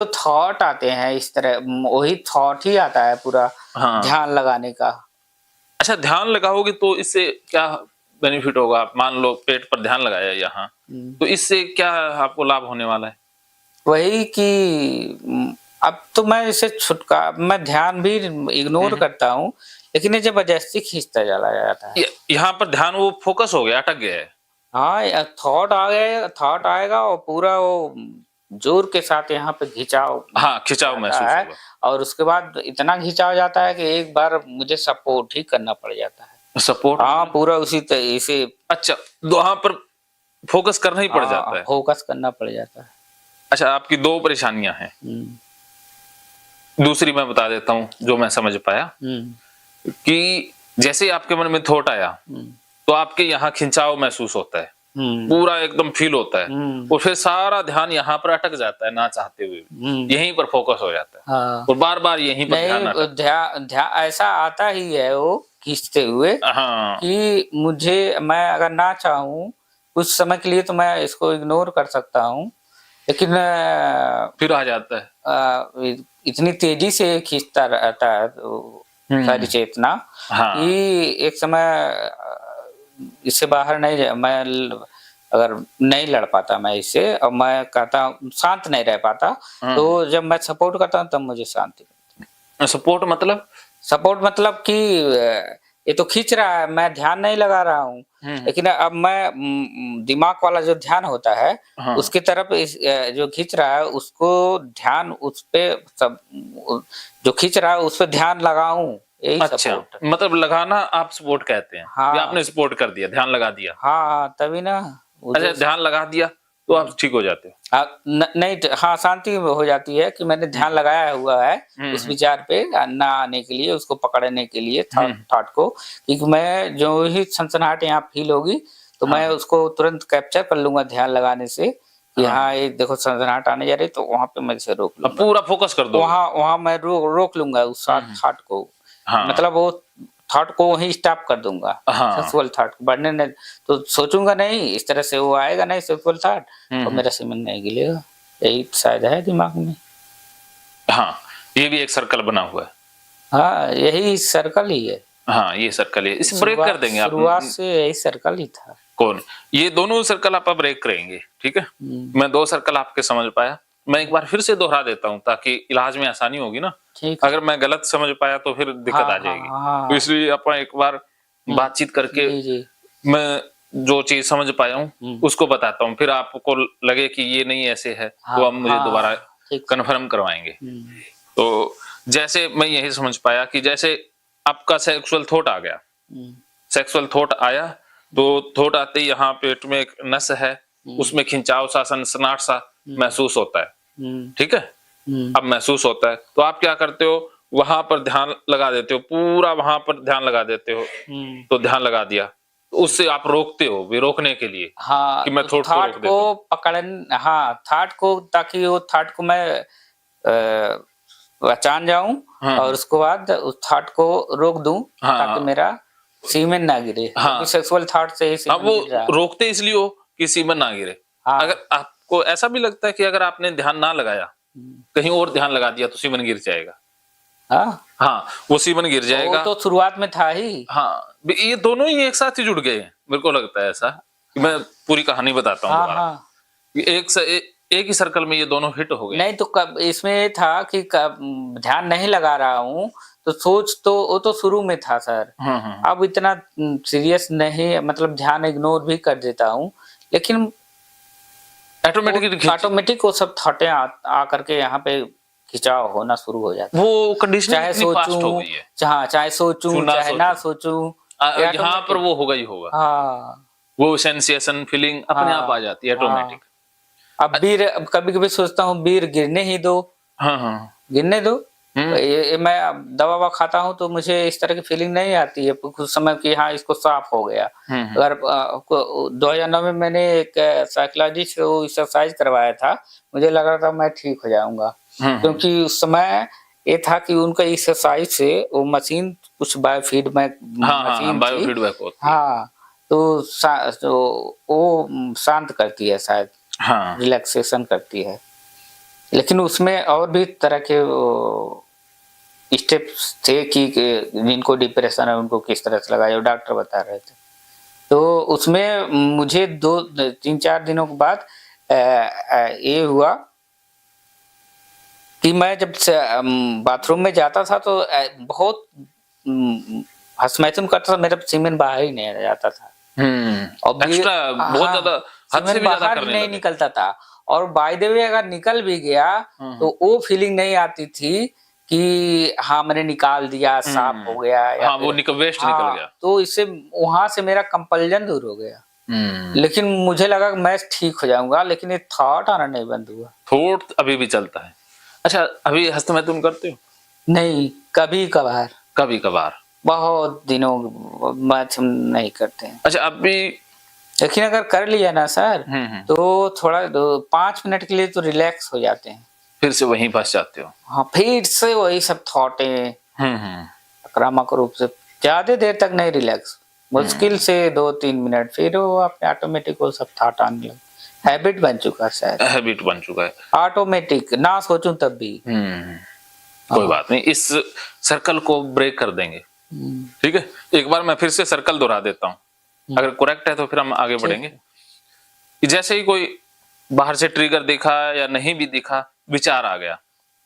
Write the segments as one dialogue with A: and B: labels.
A: तो थॉट आते हैं इस तरह, वही थॉट ही आता है पूरा
B: हाँ।
A: ध्यान लगाने का।
B: अच्छा, ध्यान लगाओगे तो इससे क्या बेनिफिट होगा? आप मान लो पेट पर ध्यान लगाया यहाँ, तो इससे क्या आपको लाभ होने वाला है?
A: वही कि अब तो मैं इसे मैं ध्यान भी इग्नोर करता हूँ, लेकिन ये जबरदस्ती खींचता चला जाता है।
B: यहाँ पर ध्यान वो फोकस हो गया, अटक गया है।
A: हाँ, थॉट आ गए, थॉट आएगा और पूरा वो जोर के साथ यहाँ पे खिंचाव,
B: हाँ, खिंचाव महसूस
A: है,
B: होगा।
A: और उसके बाद इतना खिंचाव जाता है कि एक बार मुझे सपोर्ट ही करना पड़ जाता है।
B: सपोर्ट?
A: हाँ, पूरा उसी तरह से।
B: अच्छा, वहां पर फोकस करना ही पड़ जाता है।
A: फोकस करना पड़ जाता है।
B: अच्छा, आपकी दो परेशानियां हैं। दूसरी मैं बता देता हूँ जो मैं समझ पाया, कि जैसे आपके मन में थॉट आया तो आपके यहाँ खिंचाव महसूस होता है, पूरा एकदम फील होता है, और फिर सारा ध्यान यहाँ पर अटक जाता है, ना चाहते हुए भी यहीं पर फोकस हो जाता है।
A: हाँ।
B: और बार बार यहीं पर
A: ध्यान ऐसा आता ही है वो खींचते हुए।
B: हाँ।
A: कि मैं अगर ना चाहूँ कुछ समय के लिए तो मैं इसको इग्नोर कर सकता हूँ, लेकिन
B: फिर आ जाता है।
A: इतनी तेजी से खींचता रहता है तो सारी चेतना,
B: हाँ।
A: कि एक समय इससे बाहर नहीं, मैं अगर नहीं लड़ पाता मैं इससे, और मैं कहता शांत नहीं रह पाता, तो जब मैं सपोर्ट करता हूँ तब मुझे शांति मिलती है।
B: सपोर्ट मतलब?
A: सपोर्ट मतलब कि ये तो खींच रहा है, मैं ध्यान नहीं लगा रहा हूँ, लेकिन अब मैं दिमाग वाला जो ध्यान होता है, उसकी तरफ जो खींच रहा है उसको ध्यान उस पे सब जो खींच रहा है उस पे ध्यान लगाऊं, यही सपोर्ट।
B: मतलब लगाना आप सपोर्ट कहते हैं।
A: हाँ।
B: आपने सपोर्ट कर दिया, ध्यान लगा दिया।
A: हाँ, तभी ना।
B: अच्छा, ध्यान लगा दिया तो आप ठीक हो जाते हो?
A: नहीं, हाँ, शांति हो जाती है कि मैंने ध्यान लगाया हुआ है उस विचार पे ना आने के लिए, उसको पकड़ने के लिए, थॉट को, क्योंकि मैं जो ही सनसनाहट यहाँ फील होगी तो मैं उसको तुरंत कैप्चर कर लूंगा ध्यान लगाने से, कि हाँ ये देखो सनसनाहट आने जा रही, तो वहां पे मैं इसे रोक लूंगा,
B: पूरा फोकस कर दो।
A: वहां मैं रोक लूंगा उस थॉट को। मतलब वो थॉट को वहीं स्टॉप कर दूंगा। सेक्सुअल थॉट बढ़ने नहीं, तो सोचूंगा नहीं इस तरह से, वो आएगा नहीं सेक्सुअल थॉट, और मेरा सीमन नहीं गिलेगा। यही शायद है दिमाग में।
B: हाँ, ये भी एक सर्कल बना हुआ है।
A: हाँ, यही सर्कल ही है।
B: हाँ, ये सर्कल है। इस ब्रेक कर देंगे आप।
A: शुरुआत से यही सर्कल ही था।
B: कौन? ये दोनों सर्कल आप ब्रेक करेंगे, ठीक है? मैं दो सर्कल आपके समझ पाया, मैं एक बार फिर से दोहरा देता हूँ ताकि इलाज में आसानी होगी ना। अगर मैं गलत समझ पाया तो फिर दिक्कत आ जाएगी। तो इसलिए अपन एक बार बातचीत करके मैं जो चीज समझ पाया हूँ उसको बताता हूँ, फिर आपको लगे कि ये नहीं ऐसे है तो अब मुझे दोबारा कन्फर्म करवाएंगे। तो जैसे मैं यही समझ पाया कि जैसे आपका सेक्सुअल थॉट आ गया, सेक्सुअल थॉट आया तो थॉट आते ही यहाँ पेट में एक नस है, उसमें खिंचाव सा, सनसनाहट सा महसूस होता है, ठीक है? अब महसूस होता है तो आप क्या करते हो, वहां पर ध्यान लगा देते हो, पूरा वहां पर ध्यान लगा देते हो। तो ध्यान लगा दिया तो उससे आप रोकते हो, भी रोकने के लिए।
A: हाँ,
B: कि मैं
A: थॉट को पकड़न, हाँ, थॉट को, ताकि वो थॉट को मैं पहचान जाऊं, और उसके बाद उस थॉट को रोक दूं, ताकि मेरा सीमेन ना गिरे। क्योंकि सेक्सुअल थॉट से ही सीमेन गिर रहा है।
B: रोकते इसलिए हो कि सीमेन ना गिरे। अगर आपको ऐसा भी लगता है कि अगर आपने ध्यान ना लगाया, कहीं और ध्यान लगा दिया तो सीमेन गिर जाएगा। हाँ, वो सीमेन गिर जाएगा।
A: वो तो शुरुआत में था ही।
B: हाँ, ये दोनों ही एक साथ ही जुड़ गए हैं, मेरे को लगता है ऐसा। कि मैं पूरी कहानी बताता हूँ दोबारा। एक ही सर्कल में ये दोनों हिट हो गए।
A: नहीं तो कब इसमें था कि ध्यान नहीं लगा रहा हूँ, तो सोच तो वो तो शुरू में था सर। अब इतना सीरियस नहीं, मतलब ध्यान इग्नोर भी कर देता हूँ, लेकिन ऑटोमेटिक वो सब थॉटे आ करके यहाँ पे खिंचाव होना शुरू हो जाता है।
B: वो कंडीशन
A: चाहे सोचूं, चाहे सोचूं, चाहे ना सोचूं,
B: यहाँ पर वो होगा ही होगा। वो सेंसेशन, फीलिंग अपने आप आ जाती है ऑटोमेटिक।
A: अब कभी कभी सोचता हूँ वीर गिरने ही दो, गिरने दो। ये मैं दवा खाता हूँ तो मुझे इस तरह की फीलिंग नहीं आती है कुछ समय की, हाँ इसको साफ हो गया। अगर 2009 में मैंने एक साइकोलॉजिस्ट से वो एक्सरसाइज करवाया था, मुझे लग रहा था मैं ठीक हो जाऊंगा, क्योंकि उस समय ये था कि उनका एक्सरसाइज से वो मशीन कुछ बायोफीडबैक मशीन थी। हाँ, तो वो शांत करती है शायद, रिलैक्सेशन करती है। लेकिन उसमें और भी तरह के स्टेप्स थे कि जिनको डिप्रेशन है उनको किस तरह से लगाया, डॉक्टर बता रहे थे। तो उसमें मुझे 3-4 दिनों के बाद ये हुआ कि मैं जब बाथरूम में जाता था तो बहुत हसमैथुन करता था, मेरा सीमेन बाहर ही नहीं जाता था।
B: और एक्स्ट्रा बहुत ज्यादा हद से भी ज्यादा करने
A: नहीं निकलता था। और बाय द वे अगर निकल भी गया तो वो फीलिंग नहीं आती थी कि हाँ मैंने निकाल दिया, साफ हो गया, या
B: वो वेस्ट निकल गया।
A: तो इससे वहां से मेरा कंपल्जन दूर हो गया। लेकिन मुझे लगा कि मैं ठीक हो जाऊंगा, लेकिन ये थॉट आना नहीं बंद हुआ।
B: थॉट अभी भी चलता है? अच्छा, अभी हस्तमैथुन करते हो?
A: नहीं, कभी कभार।
B: कभी कभार,
A: बहुत दिनों बाद हम नहीं करते हैं।
B: अच्छा, अभी
A: लेकिन अगर कर लिया ना सर तो थोड़ा 5 मिनट के लिए तो रिलैक्स हो जाते हैं,
B: फिर से वहीं फंस जाते हो।
A: हाँ, फिर से वही सब थॉटें आक्रामक रूप से ज्यादा देर तक नहीं रिलैक्स, मुश्किल से 2-3 मिनट, फिर वो अपने ऑटोमेटिक वो सब थॉट आने लगे। हैबिट बन चुका है शायद,
B: हैबिट बन चुका है
A: ऑटोमेटिक, ना सोचूं तब भी।
B: कोई बात नहीं, इस सर्कल को ब्रेक कर देंगे, ठीक है? एक बार मैं फिर से सर्कल दोहरा देता हूँ, अगर करेक्ट है तो फिर हम आगे बढ़ेंगे। जैसे ही कोई बाहर से ट्रिगर दिखा या नहीं भी दिखा, विचार आ गया,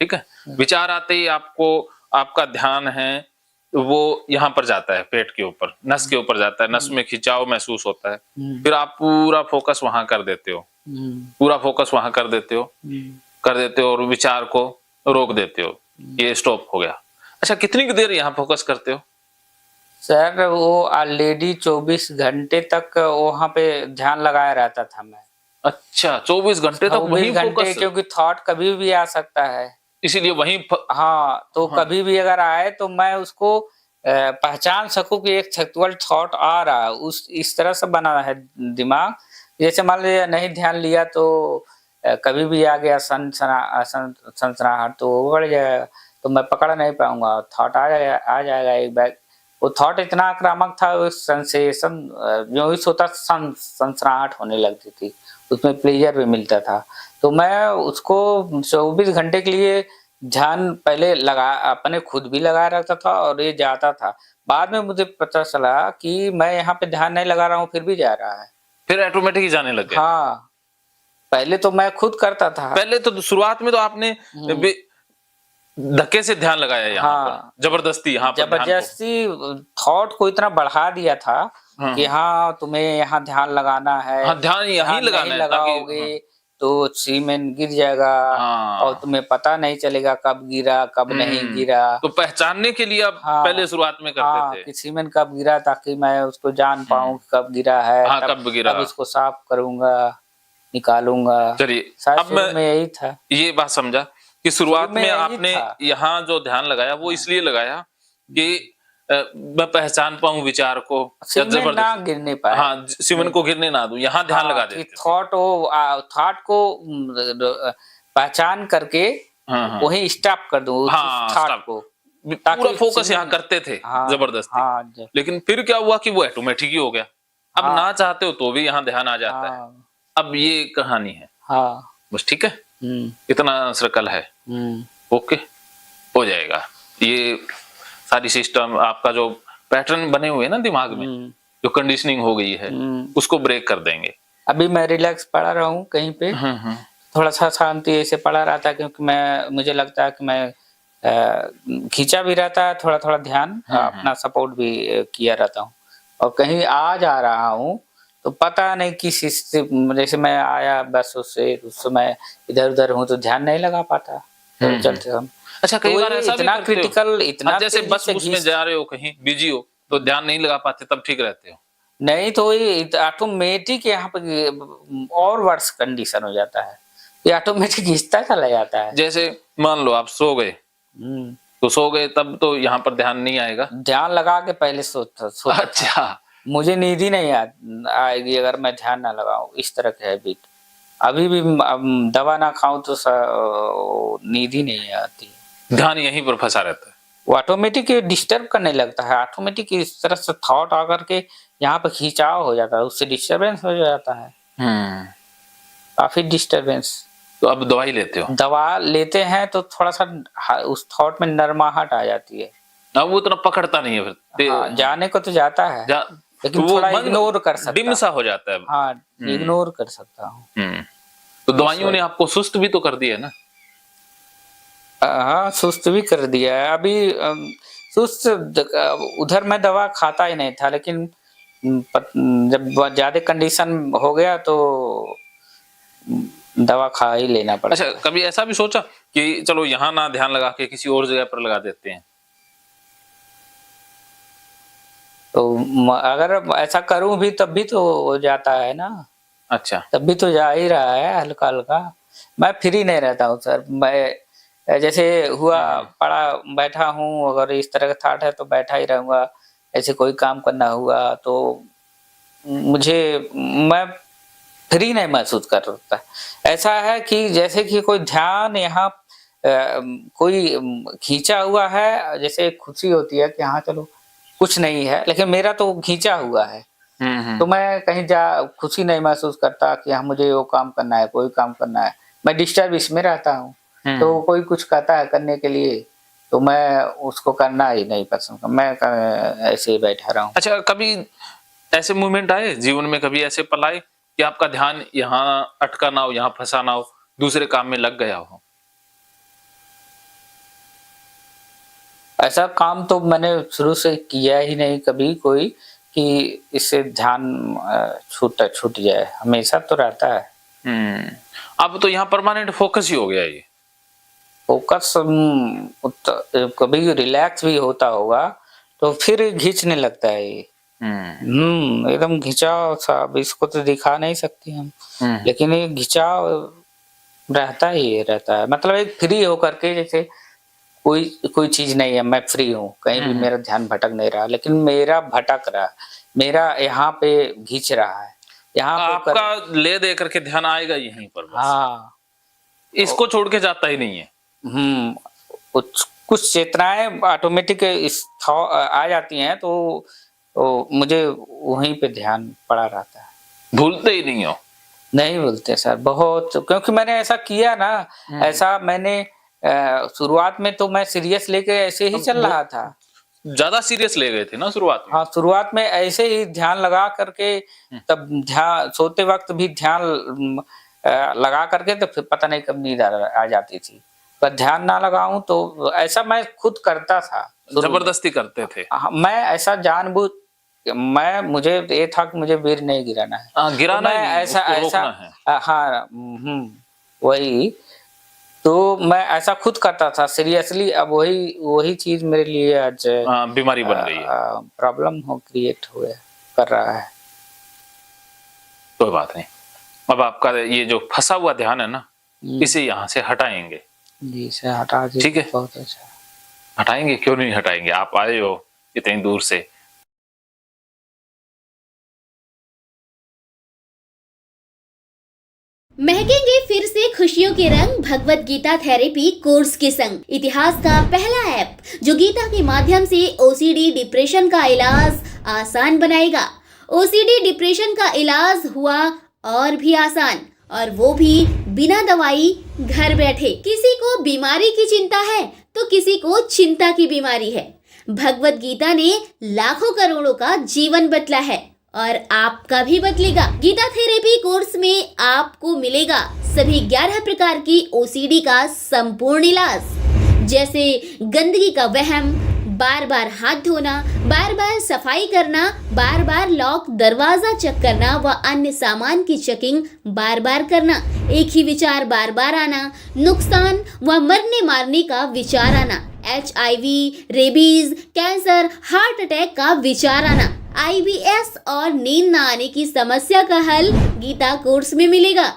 B: ठीक है? विचार आते ही आपको, आपका ध्यान है वो यहाँ पर जाता है, पेट के ऊपर, नस के ऊपर जाता है, नस में खिंचाव महसूस होता है, फिर आप पूरा फोकस वहां कर देते हो, पूरा फोकस वहां कर देते हो और विचार को रोक देते हो, ये स्टॉप हो गया। अच्छा, कितनी देर यहाँ फोकस करते हो?
A: सर वो ऑलरेडी 24 घंटे तक वहां पे ध्यान लगाया रहता था मैं।
B: अच्छा, 24 घंटे तक वही फोकस?
A: क्योंकि थॉट कभी भी आ सकता है,
B: इसीलिए वही
A: हाँ, तो कभी भी अगर आए तो मैं उसको पहचान सकूं कि एक सेक्सुअल थॉट आ रहा है, उस इस तरह से बना है दिमाग। जैसे मान लीजिए नहीं ध्यान लिया तो कभी भी आ गया सनसनाहट, तो वो बढ़ जाएगा, तो मैं पकड़ नहीं पाऊंगा, थॉट आ जाएगा एक बैग। वो थॉट इतना आक्रामक था, वो सेंसेशन जो ही सोता सनसनाहट होने लगती थी, उसमें प्लेजर भी मिलता था। तो मैं उसको 24 घंटे के लिए ध्यान पहले लगा, अपने खुद भी लगा रखता था और ये जाता था। बाद में मुझे पता चला कि मैं यहाँ पे ध्यान नहीं लगा रहा हूँ, फिर भी जा रहा है, फिर
B: ऑटोमेटिक ही जाने लग गया।
A: हाँ, पहले तो मैं खुद करता था।
B: पहले तो शुरुआत में तो आपने धक्के से ध्यान लगाया यहाँ पर, जबरदस्ती यहाँ पर
A: जबरदस्ती थॉट को इतना बढ़ा दिया था कि हाँ तुम्हें यहाँ ध्यान लगाना है,
B: हाँ, ध्यान यहीं लगाना है,
A: लगाओगे तो सीमेन गिर जाएगा और तुम्हें पता नहीं चलेगा कब गिरा कब नहीं गिरा।
B: तो पहचानने के लिए आप पहले शुरुआत में करते थे
A: कि सीमेन कब गिरा, ताकि मैं उसको जान पाऊं कब गिरा है,
B: कब गिरा,
A: तब उसको साफ करूंगा, निकालूंगा।
B: चलिए,
A: अब मैं यही था,
B: ये बात समझा कि शुरुआत में आपने यहाँ जो ध्यान लगाया वो इसलिए लगाया कि मैं पहचान पाऊं विचार को,
A: सीमेन ना गिरने पाए,
B: हाँ, सीमेन को गिरने ना दूं, यहाँ ध्यान लगा देते।
A: थॉट को पहचान करके वही स्टॉप कर दूं थॉट को,
B: पूरा फोकस यहाँ करते थे जबरदस्ती। लेकिन फिर क्या हुआ कि वो ऑटोमेटिक ही हो गया, अब ना चाहते हो तो भी यहाँ ध्यान आ जाता है। अब ये कहानी है, बस, ठीक है, इतना सर्कल है, ओके, हो जाएगा। ये सारी सिस्टम आपका जो पैटर्न बने हुए हैं ना दिमाग में, जो कंडीशनिंग हो गई है, उसको ब्रेक कर देंगे।
A: अभी मैं रिलैक्स पड़ा रहा हूँ कहीं पे, थोड़ा सा शांति ऐसे पड़ा रहता है, क्योंकि मुझे लगता है कि मैं खींचा भी रहता है, थोड़ा थोड़ा ध्यान अपना सपोर्ट भी किया रहता हूँ, और कहीं आ जा रहा हूँ तो पता नहीं किस, जैसे मैं आया बस उससे, उस समय इधर उधर हूँ तो ध्यान नहीं लगा पाता, तो चलते हम।
B: अच्छा, कई बार ऐसा
A: इतना क्रिटिकल, इतना
B: जैसे बस में जा रहे हो, कहीं बिजी हो तो ध्यान नहीं लगा पाते, तब ठीक रहते हो?
A: नहीं, तो ये ऑटोमेटिक यहाँ पे और वर्स कंडीशन हो जाता है, ये ऑटोमेटिक घिसता चला जाता है।
B: जैसे मान लो आप सो गए, तो सो गए तब तो यहाँ पर ध्यान नहीं आएगा,
A: ध्यान लगा के पहले सोता
B: अच्छा,
A: मुझे नींद ही नहीं आएगी अगर मैं ध्यान ना लगाऊं, इस तरह के हैबिट। अभी भी दवा ना खाऊं तो नींद ही नहीं आती,
B: ध्यान यहीं पर फंसा रहता है,
A: वो ऑटोमेटिक डिस्टर्ब करने लगता है, ऑटोमेटिक इस तरह से थॉट आकर के यहाँ पे खिंचाव हो जाता है, उससे डिस्टरबेंस हो जाता है, काफी डिस्टरबेंस।
B: तो अब दवाई लेते हो?
A: दवा लेते हैं तो थोड़ा सा उस थॉट में नरमाहट आ जाती है।
B: अब वो उतना पकड़ता नहीं है फिर।
A: हाँ, जाने को तो जाता है लेकिन
B: तो
A: थोड़ा इग्नोर कर सकता,
B: डिम सा हो जाता है।
A: हाँ, इग्नोर कर सकता हूँ।
B: तो दवाइयों ने आपको सुस्त भी तो कर दिया है ना?
A: हाँ, सुस्त भी कर दिया है। अभी सुस्त उधर मैं दवा खाता ही नहीं था, लेकिन जब ज्यादा कंडीशन हो गया तो दवा खा ही लेना पड़ा।
B: अच्छा, कभी ऐसा भी सोचा कि चलो यहाँ ना ध्यान लगा के किसी और जगह पर लगा देते हैं?
A: तो अगर ऐसा करूं भी तब भी तो हो जाता है ना।
B: अच्छा,
A: तब भी तो जा ही रहा है हल्का हल्का। मैं फ्री नहीं रहता हूँ सर। मैं जैसे हुआ पड़ा बैठा हूँ, अगर इस तरह का थाट है तो बैठा ही रहूंगा। ऐसे कोई काम करना हुआ तो मैं फ्री नहीं महसूस कर रहा। ऐसा है कि जैसे कि कोई ध्यान यहाँ कोई खींचा हुआ है, जैसे खुशी होती है कि हाँ चलो कुछ नहीं है, लेकिन मेरा तो खींचा हुआ है। तो मैं कहीं खुशी नहीं महसूस करता कि हाँ मुझे वो काम करना है, कोई काम करना है। मैं डिस्टर्ब इसमें रहता हूँ। तो कोई कुछ कहता है करने के लिए तो मैं उसको करना ही नहीं पसंद, मैं ऐसे ही बैठा रहूं।
B: अच्छा, कभी ऐसे मूवमेंट आए जीवन में, कभी ऐसे पल आए कि आपका ध्यान यहाँ अटका ना हो, यहाँ फंसा ना हो, दूसरे काम में लग गया हो?
A: ऐसा काम तो मैंने शुरू से किया ही नहीं कभी कोई कि इससे ध्यान छूट जाए, हमेशा तो रहता है।
B: अब तो यहाँ परमानेंट फोकस ही हो गया ये।
A: फोकस कभी रिलैक्स भी होता होगा तो फिर खींचने लगता है ये। एकदम खिंचाव सा, इसको तो दिखा नहीं सकते हम, लेकिन ये खिंचाव रहता ही रहता है। मतलब एक फ्री होकर के, जैसे कोई चीज नहीं है, मैं फ्री हूँ, कहीं भी मेरा ध्यान भटक नहीं रहा, लेकिन मेरा भटक रहा, मेरा यहाँ पे खींच रहा है। यहाँ
B: आपका ले दे करके ध्यान आएगा यहीं पर बस।
A: हाँ,
B: इसको छोड़ के जाता ही नहीं है।
A: कुछ चेतनाएं ऑटोमेटिक आ जाती हैं तो मुझे वहीं पे ध्यान पड़ा रहता है।
B: भूलते ही नहीं हो? नहीं
A: भूलते सर, बहुत, क्योंकि मैंने ऐसा किया ना। ऐसा मैंने शुरुआत में तो मैं सीरियस लेके ऐसे ही चल रहा था।
B: ज्यादा सीरियस ले गए थे ना शुरुआत में?
A: हाँ, शुरुआत में ऐसे ही ध्यान लगा करके, तब ध्यान सोते वक्त भी ध्यान लगा करके, तो फिर पता नहीं कब नींद आ जाती थी। पर ध्यान ना लगाऊं तो ऐसा मैं खुद करता था।
B: जबरदस्ती करते थे?
A: मैं ऐसा जानबूझ, मुझे ये था कि मुझे वीर नहीं गिराना है,
B: गिराना
A: तो
B: नहीं,
A: ऐसा हाँ, वही तो मैं ऐसा खुद करता था सीरियसली। अब वही चीज मेरे लिए आज
B: बीमारी बन गई है,
A: प्रॉब्लम क्रिएट कर रहा है।
B: कोई बात नहीं, अब आपका ये जो फंसा हुआ ध्यान है ना, इसे यहाँ से हटाएंगे।
A: जी से हटा दीजिए।
B: ठीक है,
A: बहुत अच्छा,
B: हटाएंगे, क्यों नहीं हटाएंगे। आप आए हो इतनी दूर से।
C: महकेंगे फिर से खुशियों के रंग भगवत गीता थेरेपी कोर्स के संग। इतिहास का पहला ऐप जो गीता के माध्यम से ओसीडी डिप्रेशन का इलाज आसान बनाएगा। ओसीडी डिप्रेशन का इलाज हुआ और भी आसान, और वो भी बिना दवाई, घर बैठे। किसी को बीमारी की चिंता है तो किसी को चिंता की बीमारी है। भगवत गीता ने लाखों करोड़ों का जीवन बदला है और आपका भी बदलेगा। गीता थेरेपी कोर्स में आपको मिलेगा सभी 11 प्रकार की ओसीडी का संपूर्ण इलाज, जैसे गंदगी का वहम, बार बार हाथ धोना, बार बार सफाई करना, बार बार लॉक दरवाजा चेक करना व अन्य सामान की चेकिंग बार बार करना, एक ही विचार बार बार आना, नुकसान व मरने मारने का विचार आना, HIV, rabies, cancer, heart attack का विचार आना, IBS और नींद न आने की समस्या का हल गीता कोर्स में मिलेगा।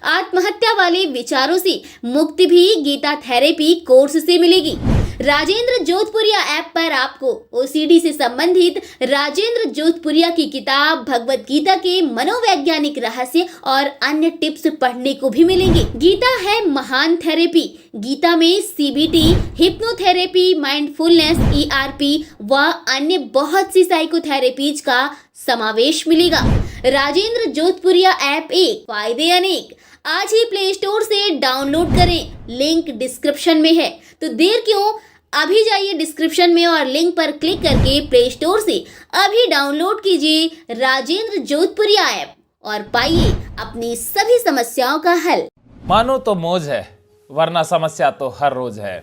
C: आत्महत्या वाले विचारों से मुक्ति भी गीता थेरेपी कोर्स से मिलेगी। राजेंद्र जोधपुरिया ऐप पर आपको ओसीडी से संबंधित राजेंद्र जोधपुरिया की किताब भगवत गीता के मनोवैज्ञानिक रहस्य और अन्य टिप्स पढ़ने को भी मिलेंगे। गीता है महान थेरेपी। गीता में CBT, हिप्नोथेरेपी, माइंडफुलनेस, ERP व अन्य बहुत सी साइकोथेरेपीज का समावेश मिलेगा। राजेंद्र जोधपुरिया ऐप एक, फायदे अनेक। आज ही प्ले स्टोर से डाउनलोड करें, लिंक डिस्क्रिप्शन में है। तो देर क्यों, अभी जाइए डिस्क्रिप्शन में और लिंक पर क्लिक करके प्ले स्टोर से अभी डाउनलोड कीजिए राजेंद्र जोधपुरिया ऐप और पाइए अपनी सभी समस्याओं का हल।
D: मानो तो मौज है, वरना समस्या तो हर रोज है।